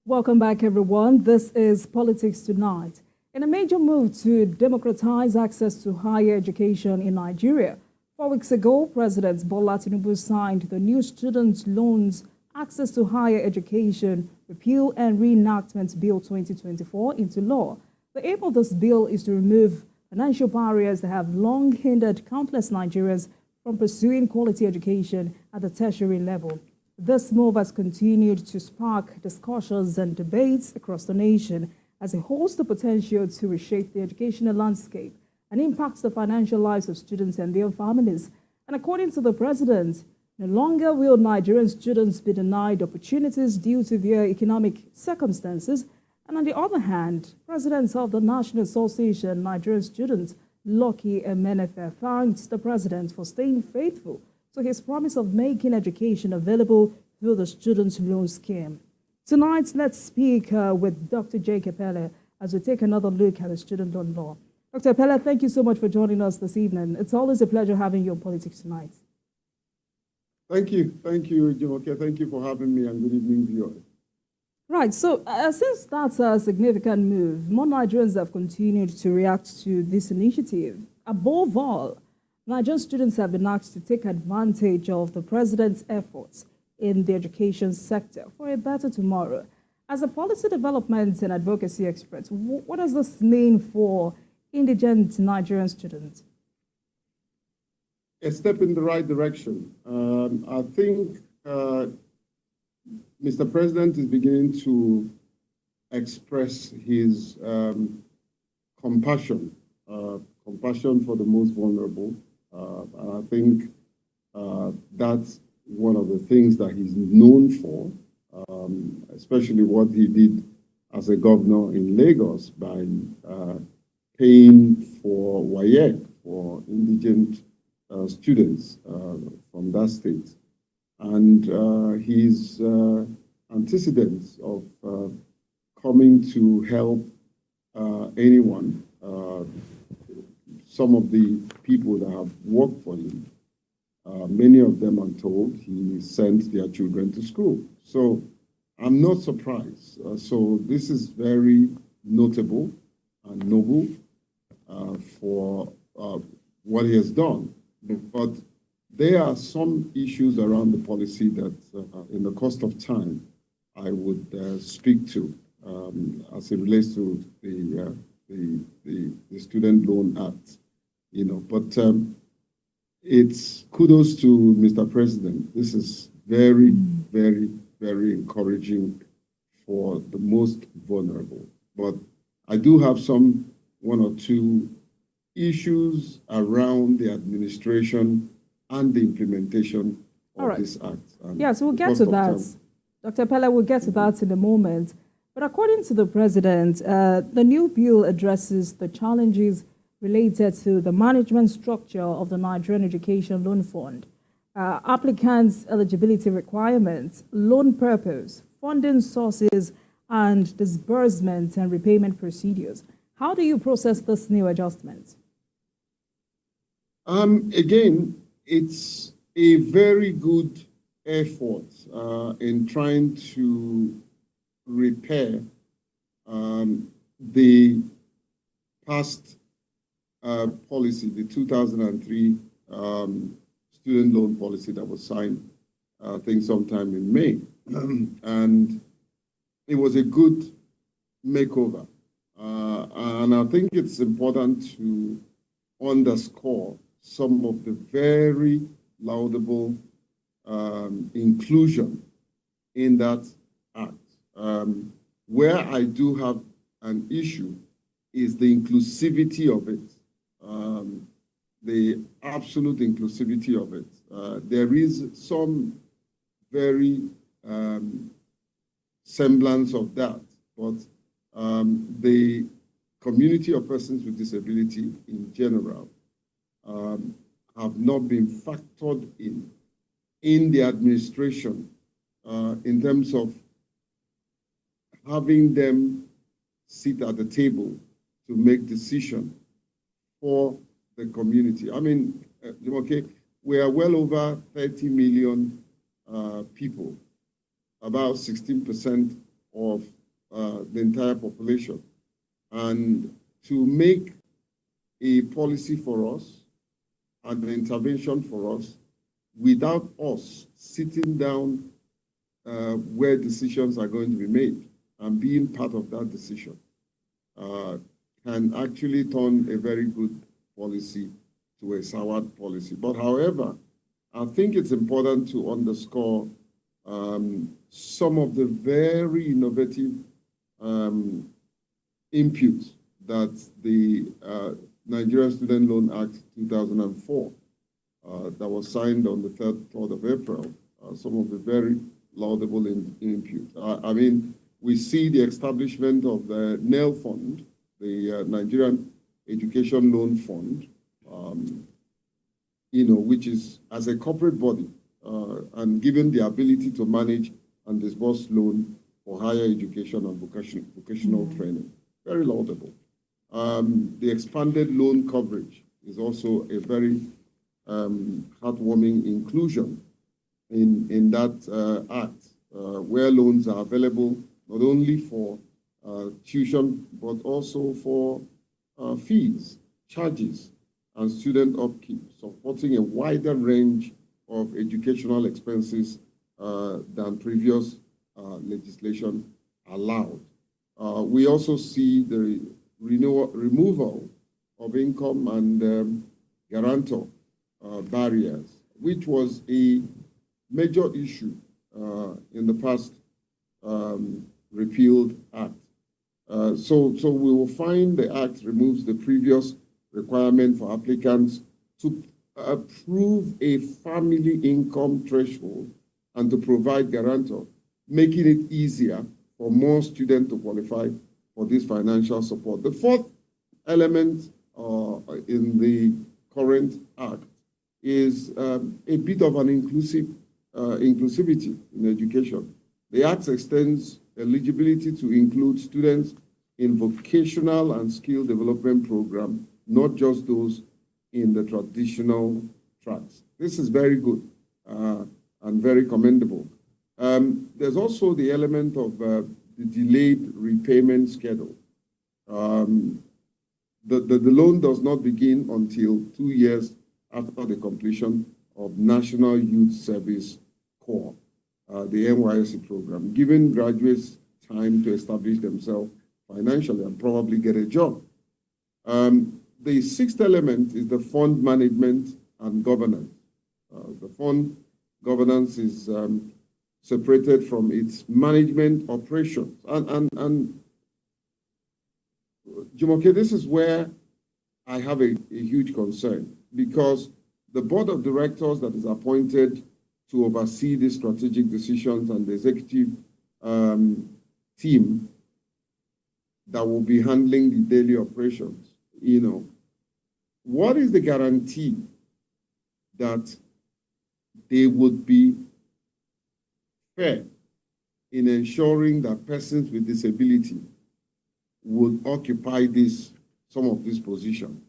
Welcome back, everyone. This is Politics Tonight. In a major move to democratize access to higher education in Nigeria, 4 weeks ago, President Bola Tinubu signed the new Student Loans Access to Higher Education Repeal and Reenactment Bill 2024 into law. The aim of this bill is to remove financial barriers that have long hindered countless Nigerians from pursuing quality education at the tertiary level. This move has continued to spark discussions and debates across the nation as it holds the potential to reshape the educational landscape and impacts the financial lives of students and their families. And according to the president, no longer will Nigerian students be denied opportunities due to their economic circumstances. And on the other hand, President of the National Association Nigerian Students, Lucky Emenefe, thanked the president for staying faithful to his promise of making education available through the Student Loan Scheme. Tonight, let's speak with Dr. Jake Pele as we take another look at the student loan law. Dr. Pele, thank you so much for joining us this evening. It's always a pleasure having you on Politics Tonight. Thank you, Jumoke. Thank you for having me, and good evening, viewers. Right, so since that's a significant move, more Nigerians have continued to react to this initiative. Above all, Nigerian students have been asked to take advantage of the president's efforts in the education sector for a better tomorrow. As a policy development and advocacy expert, what does this mean for indigent Nigerian students? A step in the right direction. I think Mr. President is beginning to express his compassion for the most vulnerable. And I think that's one of the things that he's known for, especially what he did as a governor in Lagos by paying for WAEC for indigent students from that state. And his antecedents of coming to help anyone, some of the people that have worked for him, many of them, I'm told, he sent their children to school. So I'm not surprised. So this is very notable and noble for what he has done. But there are some issues around the policy that, in the course of time, I would speak to as it relates to the Student Loan Act. But it's kudos to Mr. President. This is very, very, very encouraging for the most vulnerable. But I do have one or two issues around the administration and the implementation of this act. Yes, we'll get to that. Dr. Pele, we'll get to that in a moment. But according to the president, the new bill addresses the challenges related to the management structure of the Nigerian Education Loan Fund, applicants' eligibility requirements, loan purpose, funding sources, and disbursement and repayment procedures. How do you process this new adjustment? Again, it's a very good effort in trying to repair the past policy, the 2003 student loan policy that was signed, I think, sometime in May. And it was a good makeover. And I think it's important to underscore some of the very laudable inclusion in that act. Where I do have an issue is the inclusivity of it, the absolute inclusivity of it. There is some very semblance of that, but the community of persons with disability in general have not been factored in the administration in terms of having them sit at the table to make decisions for the community. I mean, okay, we are well over 30 million people. About 16% of the entire population. And to make a policy for us and an intervention for us without us sitting down where decisions are going to be made and being part of that decision can actually turn a very good policy to a soured policy. But however, I think it's important to underscore some of the very innovative inputs that the Nigerian Student Loan Act 2004 that was signed on the 3rd of April, some of the very laudable inputs. I mean, we see the establishment of the NEL Fund, the Nigerian Education Loan Fund, which is as a corporate body and given the ability to manage and disburse loan for higher education and vocational training. Very laudable. The expanded loan coverage is also a very heartwarming inclusion in that act, where loans are available not only for tuition, but also for fees, charges, and student upkeep, supporting a wider range of educational expenses than previous legislation allowed. We also see the removal of income and guarantor barriers, which was a major issue in the past repealed act. So we will find the act removes the previous requirement for applicants to approve a family income threshold and to provide guarantor, making it easier for more students to qualify for this financial support. The fourth element in the current act is a bit of an inclusivity in education. The act extends eligibility to include students in vocational and skill development programs, not just those in the traditional tracks. This is very good and very commendable. There's also the element of the delayed repayment schedule. The loan does not begin until 2 years after the completion of National Youth Service Corps, the NYSC program, giving graduates time to establish themselves financially and probably get a job. The sixth element is the fund management and governance. The fund governance is separated from its management operations. And Jumoke, this is where I have a huge concern, because the board of directors that is appointed to oversee these strategic decisions and the executive team that will be handling the daily operations, what is the guarantee that they would be fair in ensuring that persons with disability would occupy some of these positions?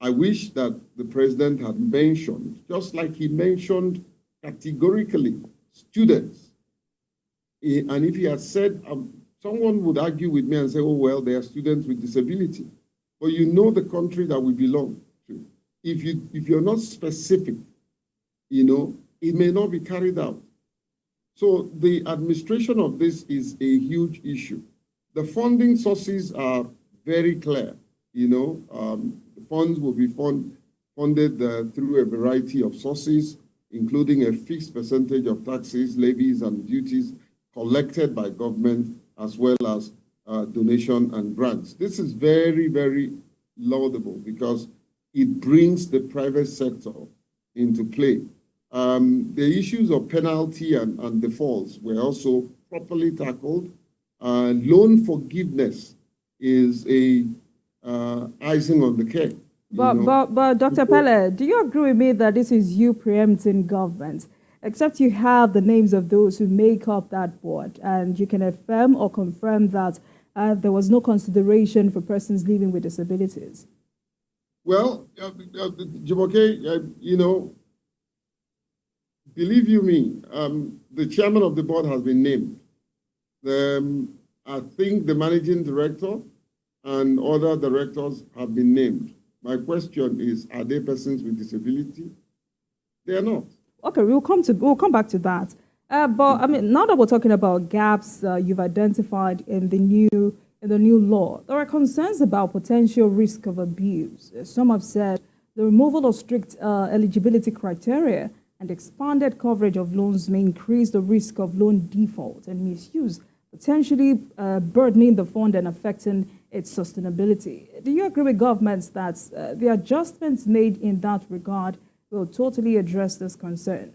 I wish that the president had mentioned, just like he mentioned categorically, students. And if he had said, someone would argue with me and say, oh, well, they are students with disability. But you know the country that we belong to. If you're not specific, it may not be carried out. So the administration of this is a huge issue. The funding sources are very clear. The funds will be funded through a variety of sources, including a fixed percentage of taxes, levies, and duties collected by government, as well as donation and grants. This is very, very laudable because it brings the private sector into play. The issues of penalty and defaults were also properly tackled. Loan forgiveness is a icing on the cake. But Dr. Pele, do you agree with me that this is you preempting government? Except you have the names of those who make up that board, and you can affirm or confirm that there was no consideration for persons living with disabilities. Well, Jumoke, believe you me, the chairman of the board has been named. I think the managing director and other directors have been named. My question is, are they persons with disability? They are not. Okay, we'll come back to that. But I mean, now that we're talking about gaps you've identified in the new law, there are concerns about potential risk of abuse. Some have said the removal of strict eligibility criteria and expanded coverage of loans may increase the risk of loan default and misuse, potentially burdening the fund and affecting its sustainability. Do you agree with governments that the adjustments made in that regard will totally address this concern?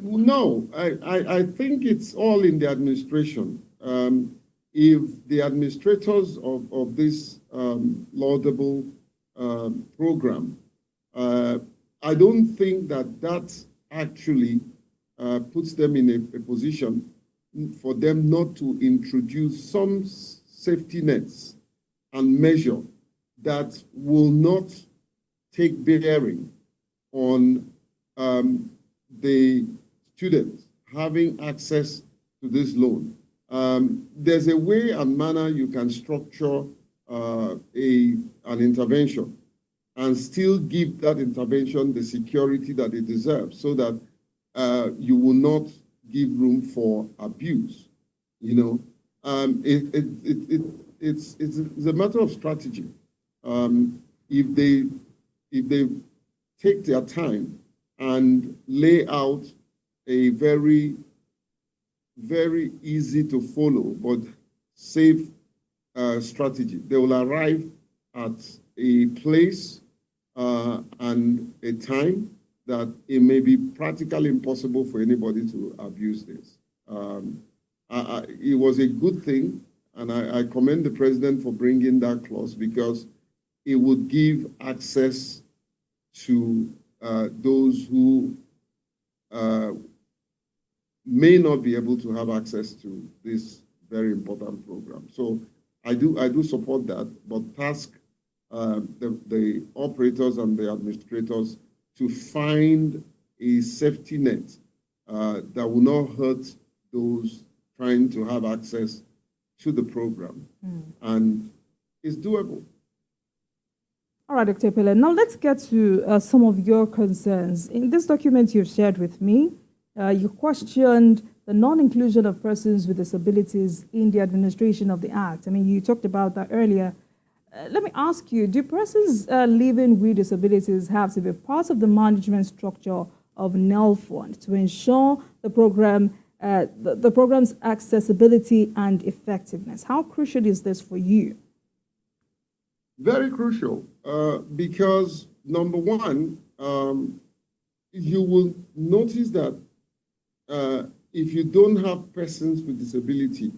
No, I think it's all in the administration. If the administrators of this laudable program, I don't think that actually puts them in a position for them not to introduce some safety nets and measure that will not take bearing on the students having access to this loan. There's a way and manner you can structure an intervention and still give that intervention the security that it deserves so that you will not give room for abuse. You know, it's a matter of strategy. If they take their time and lay out a very, very easy to follow but safe strategy, they will arrive at a place and a time that it may be practically impossible for anybody to abuse this. It was a good thing, and I commend the president for bringing that clause because it would give access to those who may not be able to have access to this very important program. So I do support that, but task the operators and the administrators to find a safety net that will not hurt those trying to have access to the program. And it's doable. All right, Dr. Pele. Now let's get to some of your concerns. In this document you've shared with me, you questioned the non-inclusion of persons with disabilities in the administration of the Act. I mean, you talked about that earlier. Let me ask you, do persons living with disabilities have to be part of the management structure of NEL Fund to ensure the program, the program's accessibility and effectiveness? How crucial is this for you? Very crucial, because number one, you will notice that if you don't have persons with disability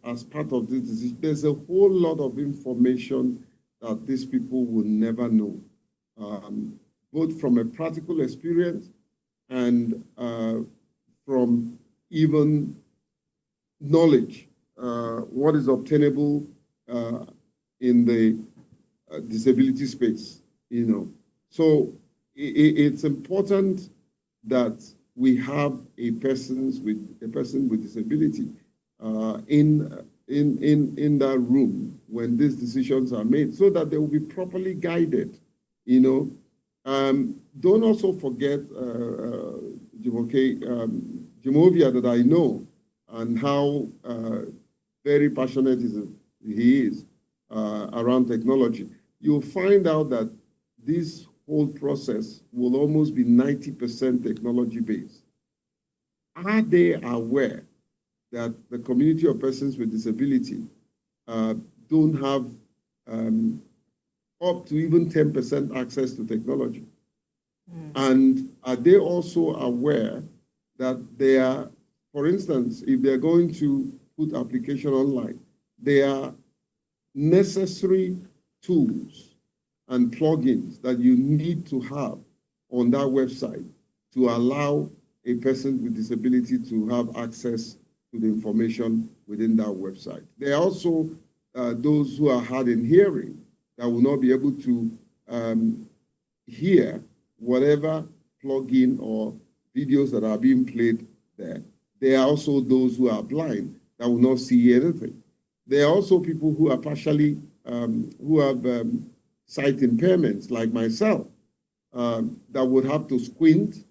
as part of this decision, there's a whole lot of information that these people will never know, both from a practical experience and from even knowledge, what is obtainable in the disability space, you know. So it's important that we have a person with disability in that room when these decisions are made, so that they will be properly guided. You know, don't also forget Jimovia, that I know, and how very passionate he is around technology. You'll find out that this whole process will almost be 90% technology based. Are they aware that the community of persons with disability don't have up to even 10% access to technology? And are they also aware that they are, for instance, if they're going to put application online, they are necessary tools and plugins that you need to have on that website to allow a person with disability to have access to the information within that website. There are also those who are hard in hearing that will not be able to hear whatever plugin or videos that are being played there. there are also those who are blind that will not see anything. There are also people who are partially, who have sight impairments, like myself, that would have to squint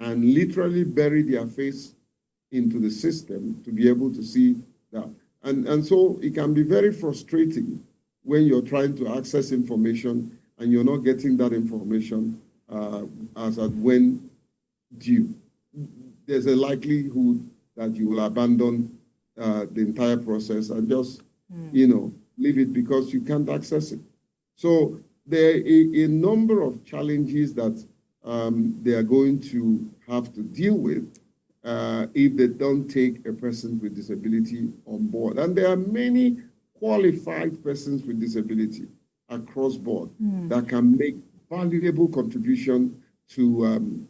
and literally bury their face into the system to be able to see that. And so it can be very frustrating when you're trying to access information and you're not getting that information as at when due. There's a likelihood that you will abandon the entire process and just, leave it because you can't access it. So there are a number of challenges that they are going to have to deal with if they don't take a person with disability on board. And there are many qualified persons with disability across board that can make valuable contribution to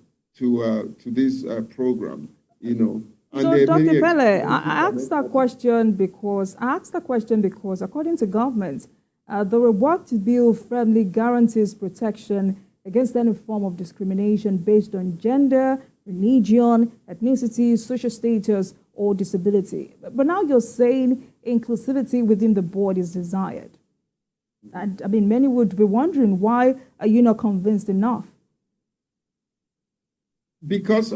this program, And Dr. Pele, I asked that question because according to government, there will work to build firmly guarantees protection against any form of discrimination based on gender, religion, ethnicity, social status, or disability. But now you're saying inclusivity within the board is desired. And I mean, many would be wondering, why are you not convinced enough? Because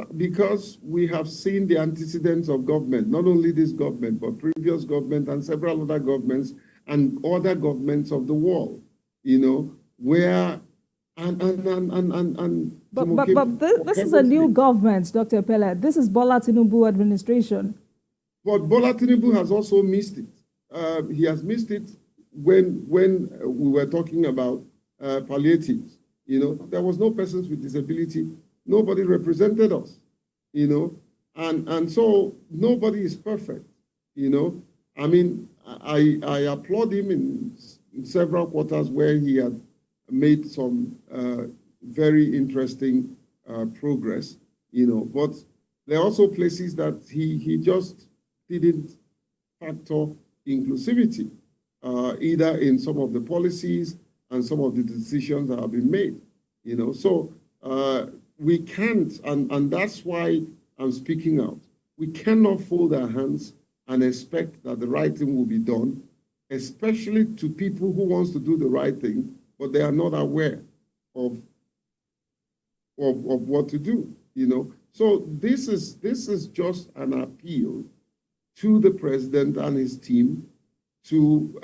we have seen the antecedents of government, not only this government, but previous government and several other governments and other governments of the world, where But this is a new government, Dr. Pele. This is Bola Tinubu administration. But Bola Tinubu has also missed it. He has missed it when we were talking about palliatives. There was no persons with disability. Nobody represented us. And so nobody is perfect. I mean, I applaud him in several quarters where he had made some very interesting progress, but there are also places that he just didn't factor inclusivity, either in some of the policies and some of the decisions that have been made, So we can't, and that's why I'm speaking out. We cannot fold our hands and expect that the right thing will be done, especially to people who wants to do the right thing, but they are not aware of what to do, So this is just an appeal to the president and his team, to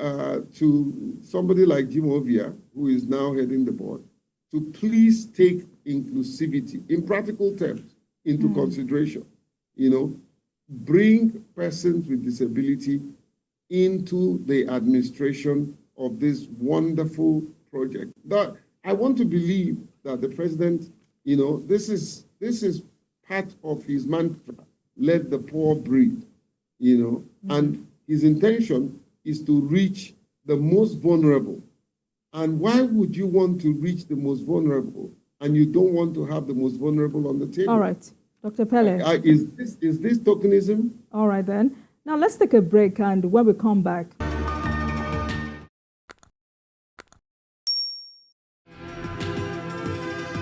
somebody like Jim Ovia, who is now heading the board, to please take inclusivity in practical terms into consideration. Bring persons with disability into the administration of this wonderful project. That I want to believe that the president, this is part of his mantra: let the poor breathe, and his intention is to reach the most vulnerable. And why would you want to reach the most vulnerable and you don't want to have the most vulnerable on the table? All right, Dr. Pele. Is this tokenism? All right, then. Now let's take a break, and when we come back,